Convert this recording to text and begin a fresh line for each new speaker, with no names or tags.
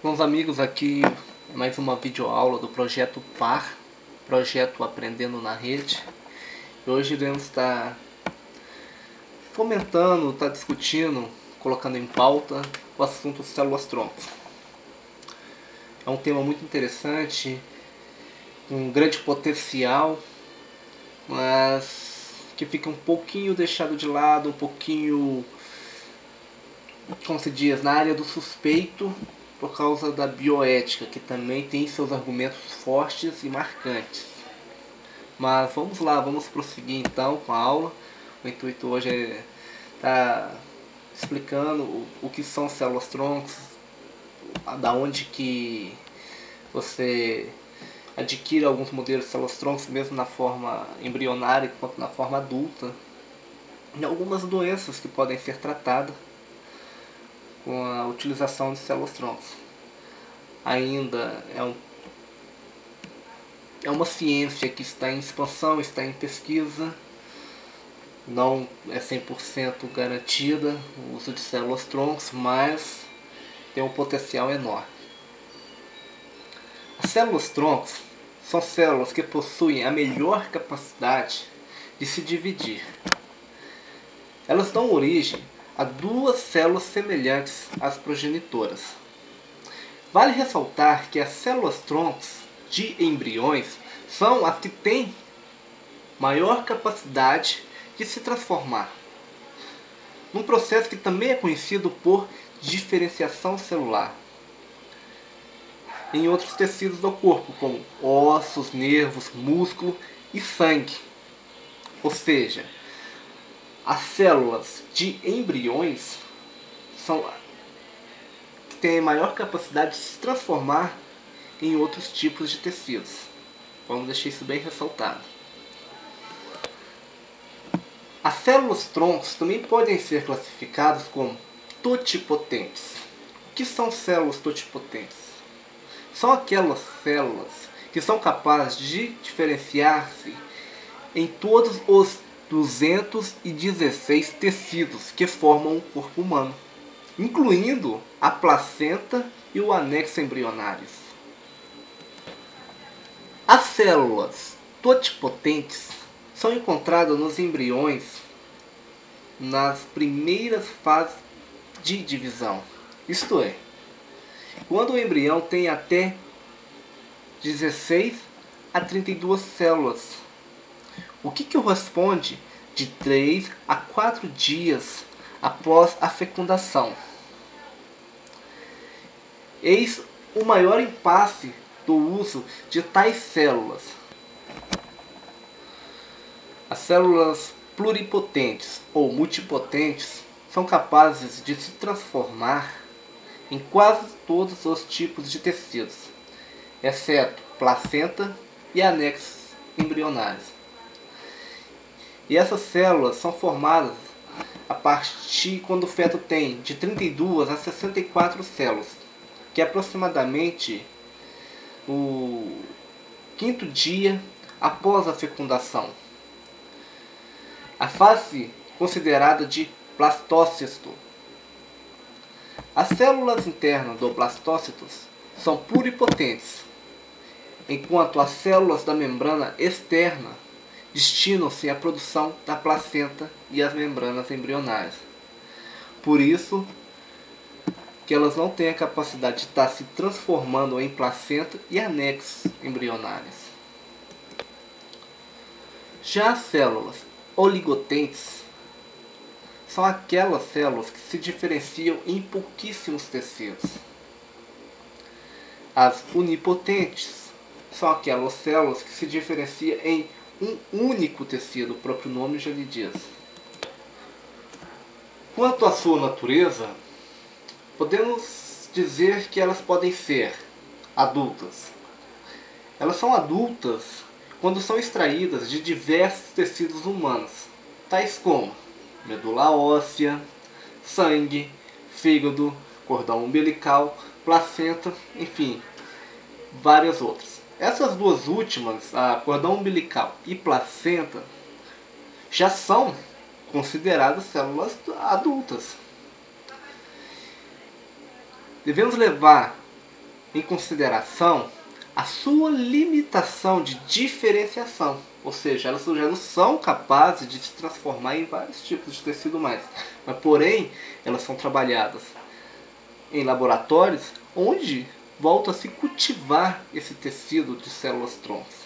Meus amigos, aqui mais uma videoaula do projeto PAR, projeto Aprendendo na Rede. E hoje iremos estar fomentando, discutindo, colocando em pauta o assunto células-troncos. É um tema muito interessante, com grande potencial, mas que fica um pouquinho deixado de lado, um pouquinho, como se diz, na área do suspeito, por causa da bioética, que também tem seus argumentos fortes e marcantes. Mas vamos lá, vamos prosseguir então com a aula. O intuito hoje é estar explicando o que são células-troncos, da onde que você adquire alguns modelos de células-troncos, mesmo na forma embrionária quanto na forma adulta, e algumas doenças que podem ser tratadas com a utilização de células-troncos. Ainda é uma ciência que está em expansão, está em pesquisa, não é 100% garantida o uso de células-troncos, mas tem um potencial enorme. As células-troncos são células que possuem a melhor capacidade de se dividir. Elas dão origem a duas células semelhantes às progenitoras. Vale ressaltar que as células-troncos de embriões são as que têm maior capacidade de se transformar, num processo que também é conhecido por diferenciação celular, em outros tecidos do corpo, como ossos, nervos, músculo e sangue. Ou seja, as células de embriões são que têm maior capacidade de se transformar em outros tipos de tecidos. Vamos deixar isso bem ressaltado. As células-troncos também podem ser classificadas como totipotentes. O que são células totipotentes? São aquelas células que são capazes de diferenciar-se em todos os 216 tecidos que formam o corpo humano, incluindo a placenta e o anexo embrionários. As células totipotentes são encontradas nos embriões nas primeiras fases de divisão, isto é, quando o embrião tem até 16 a 32 células, o que corresponde de 3 a 4 dias após a fecundação. Eis o maior impasse do uso de tais células. As células pluripotentes ou multipotentes são capazes de se transformar em quase todos os tipos de tecidos, exceto placenta e anexos embrionários. E essas células são formadas a partir quando o feto tem de 32 a 64 células, que é aproximadamente o quinto dia após a fecundação. A fase considerada de blastócito. As células internas do blastócito são pluripotentes, enquanto as células da membrana externa destinam-se à produção da placenta e as membranas embrionárias. Por isso que elas não têm a capacidade de estar se transformando em placenta e anexos embrionários. Já as células oligotentes são aquelas células que se diferenciam em pouquíssimos tecidos. As unipotentes são aquelas células que se diferenciam em um único tecido, o próprio nome já lhe diz. Quanto à sua natureza, podemos dizer que elas podem ser adultas. Elas são adultas quando são extraídas de diversos tecidos humanos, tais como medula óssea, sangue, fígado, cordão umbilical, placenta, enfim, várias outras. Essas duas últimas, a cordão umbilical e placenta, já são consideradas células adultas. Devemos levar em consideração a sua limitação de diferenciação, ou seja, elas já não são capazes de se transformar em vários tipos de tecido mais, mas porém elas são trabalhadas em laboratórios onde volta a se cultivar esse tecido de células tronco.